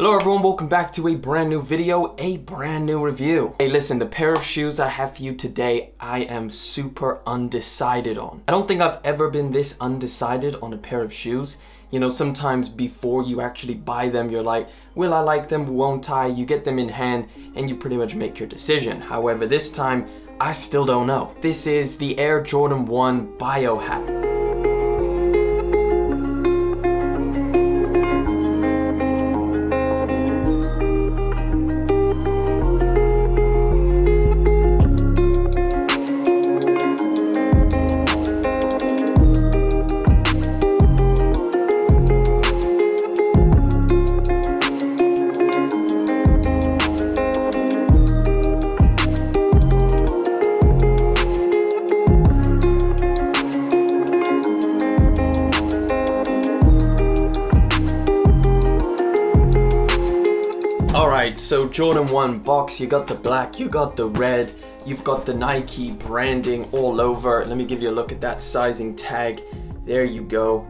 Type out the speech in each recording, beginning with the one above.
Hello everyone, welcome back to a brand new video, a brand new review. Hey listen, the pair of shoes I have for you today, I am super undecided on. I don't think I've ever been this undecided on a pair of shoes. You know, sometimes before you actually buy them, you're like, will I like them, won't I? You get them in hand and you pretty much make your decision. However, this time, I still don't know. This is the Air Jordan 1 Biohack. Alright, so Jordan 1 box, you got the black, you got the red, you've got the Nike branding all over. Let me give you a look at that sizing tag. There you go.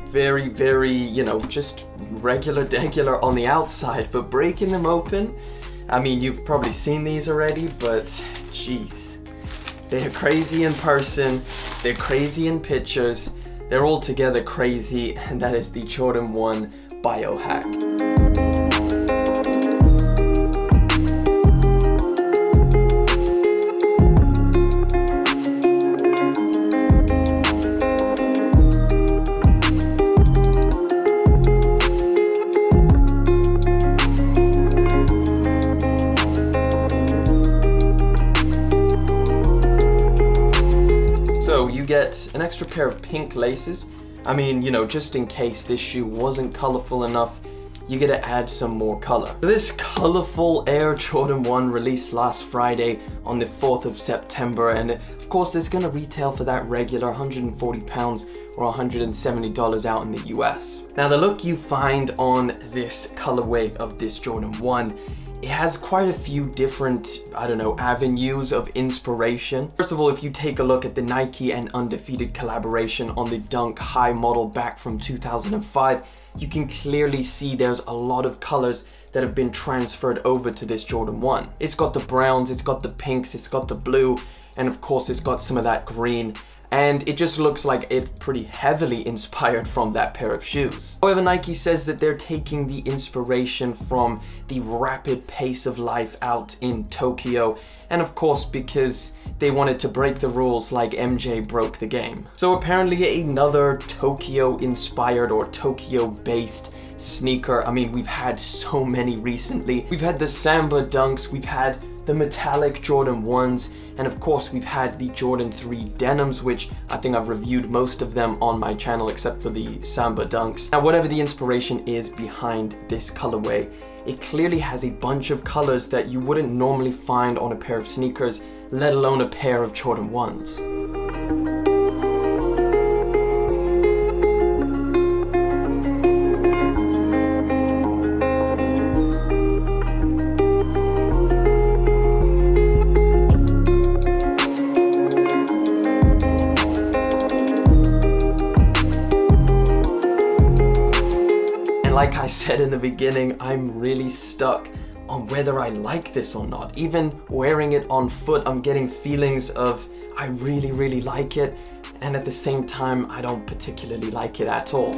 Very, you know, just regular on the outside, but breaking them open, I mean, you've probably seen these already, but jeez. They're crazy in person, they're crazy in pictures, they're all together crazy, and that is the Jordan 1 Biohack. So you get an extra pair of pink laces. I mean, you know, just in case this shoe wasn't colorful enough, you get to add some more color. This colorful Air Jordan 1 released last Friday on the 4th of September, and of course it's gonna retail for that regular 140 pounds or $170 out in the US. Now the look you find on this colorway of this Jordan 1, it has quite a few different, I don't know, avenues of inspiration. First of all, if you take a look at the Nike and Undefeated collaboration on the Dunk High model back from 2005, you can clearly see there's a lot of colors that have been transferred over to this Jordan 1. It's got the browns, it's got the pinks, it's got the blue, and of course it's got some of that green. And it just looks like it's pretty heavily inspired from that pair of shoes. However, Nike says that they're taking the inspiration from the rapid pace of life out in Tokyo, and of course because they wanted to break the rules like MJ broke the game. So apparently another Tokyo inspired or Tokyo based sneaker. I mean, we've had so many recently. We've had the Samba Dunks, we've had the metallic Jordan 1s, and of course we've had the Jordan 3 denims, which I think I've reviewed most of them on my channel except for the Samba Dunks. Now whatever the inspiration is behind this colorway, it clearly has a bunch of colors that you wouldn't normally find on a pair of sneakers, let alone a pair of Jordan 1s. Like I said in the beginning, I'm really stuck on whether I like this or not. Even wearing it on foot, I'm getting feelings of I really like it, and at the same time, I don't particularly like it at all.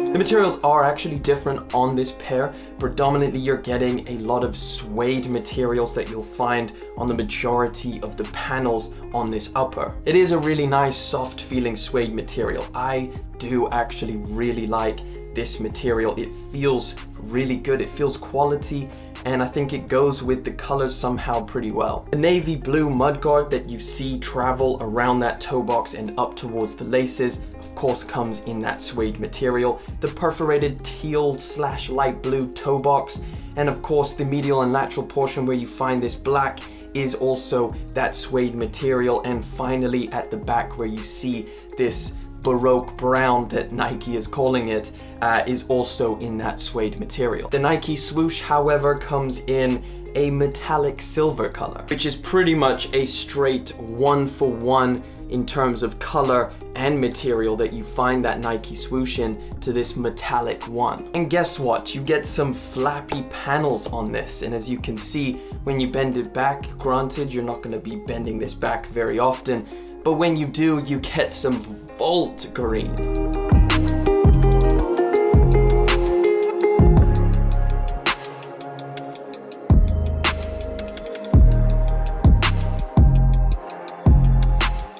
The materials are actually different on this pair. Predominantly, you're getting a lot of suede materials that you'll find on the majority of the panels on this upper. It is a really nice, soft feeling suede material. I do actually really like this material. It feels really good, it feels quality, and I think it goes with the colors somehow pretty well. The navy blue mudguard that you see travel around that toe box and up towards the laces, of course, comes in that suede material. The perforated teal/light blue toe box, and of course the medial and lateral portion where you find this black is also that suede material. And finally at the back where you see this Baroque brown that Nike is calling it, is also in that suede material. The Nike swoosh, however, comes in a metallic silver color, which is pretty much a straight one-for-one in terms of color and material that you find that Nike swoosh in to this metallic one. And guess what? You get some flappy panels on this, and as you can see, when you bend it back, granted you're not going to be bending this back very often, but when you do, you get some volt green.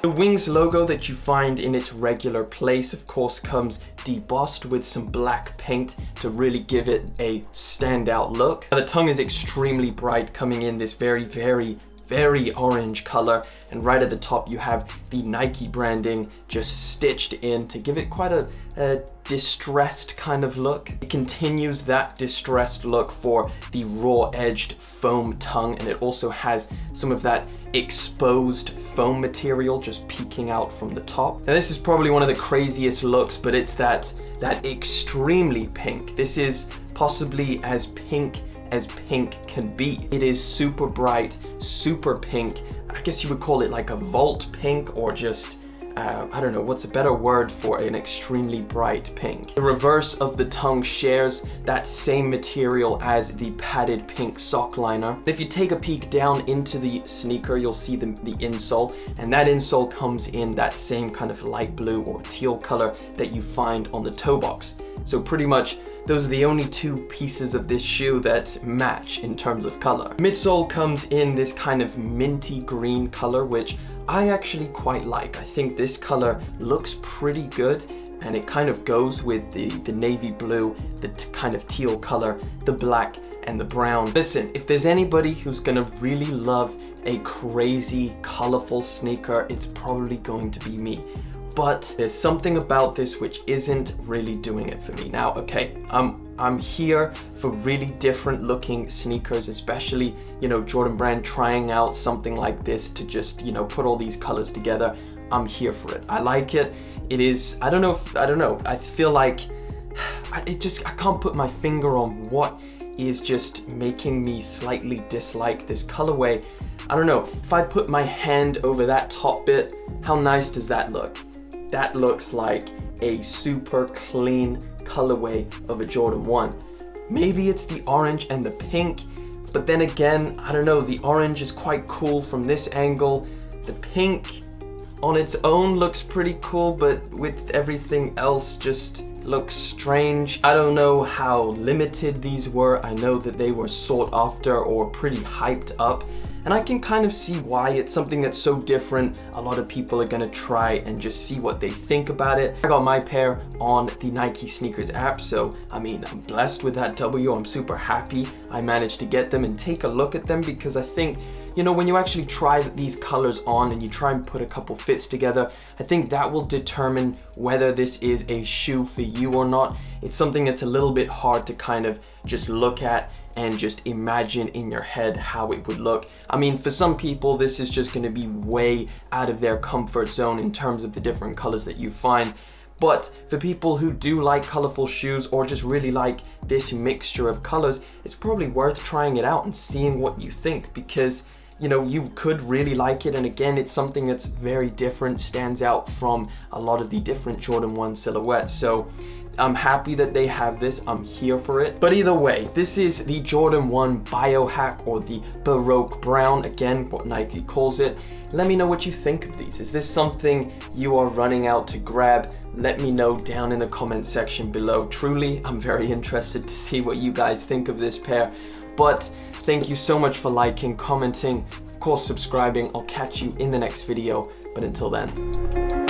The Wings logo that you find in its regular place, of course, comes debossed with some black paint to really give it a standout look. Now, the tongue is extremely bright, coming in this very orange color, and right at the top you have the Nike branding just stitched in to give it quite a distressed kind of look. It continues that distressed look for the raw edged foam tongue, and it also has some of that exposed foam material just peeking out from the top. Now this is probably one of the craziest looks, but it's that extremely pink. This is possibly as pink can be. It is super bright, super pink. I guess you would call it like a volt pink, or just I don't know, what's a better word for an extremely bright pink. The reverse of the tongue shares that same material as the padded pink sock liner. If you take a peek down into the sneaker, you'll see the insole, and that insole comes in that same kind of light blue or teal color that you find on the toe box. So pretty much those are the only two pieces of this shoe that match in terms of color. Midsole comes in this kind of minty green color, which I actually quite like. I think this color looks pretty good, and it kind of goes with the navy blue, the kind of teal color, the black, and the brown. Listen, if there's anybody who's gonna really love a crazy, colorful sneaker, it's probably going to be me. But there's something about this which isn't really doing it for me. Now, okay, I'm here for really different looking sneakers, especially, you know, Jordan Brand trying out something like this to just, you know, put all these colors together. I'm here for it. I like it. It is, I don't know. I feel like I can't put my finger on what is just making me slightly dislike this colorway. I don't know. If I put my hand over that top bit, how nice does that look? That looks like a super clean colorway of a Jordan 1. Maybe it's the orange and the pink, but then again, I don't know, the orange is quite cool from this angle. The pink on its own looks pretty cool, but with everything else just looks strange. I don't know how limited these were. I know that they were sought after or pretty hyped up, and I can kind of see why. It's something that's so different. A lot of people are gonna try and just see what they think about it. I got my pair on the Nike Sneakers app, so I mean, I'm blessed with that W. I'm super happy I managed to get them and take a look at them, because I think, you know, when you actually try these colors on and you try and put a couple fits together, I think that will determine whether this is a shoe for you or not. It's something that's a little bit hard to kind of just look at and just imagine in your head how it would look. I mean, for some people, this is just gonna be way out of their comfort zone in terms of the different colors that you find. But for people who do like colorful shoes or just really like this mixture of colors, it's probably worth trying it out and seeing what you think, because you know, you could really like it, and again, it's something that's very different, stands out from a lot of the different Jordan 1 silhouettes. So I'm happy that they have this. I'm here for it. But either way, this is the Jordan 1 Biohack, or the Baroque Brown, again, what Nike calls it. Let me know what you think of these. Is this something you are running out to grab? Let me know down in the comment section below. Truly, I'm very interested to see what you guys think of this pair. But thank you so much for liking, commenting, of course subscribing. I'll catch you in the next video, but until then.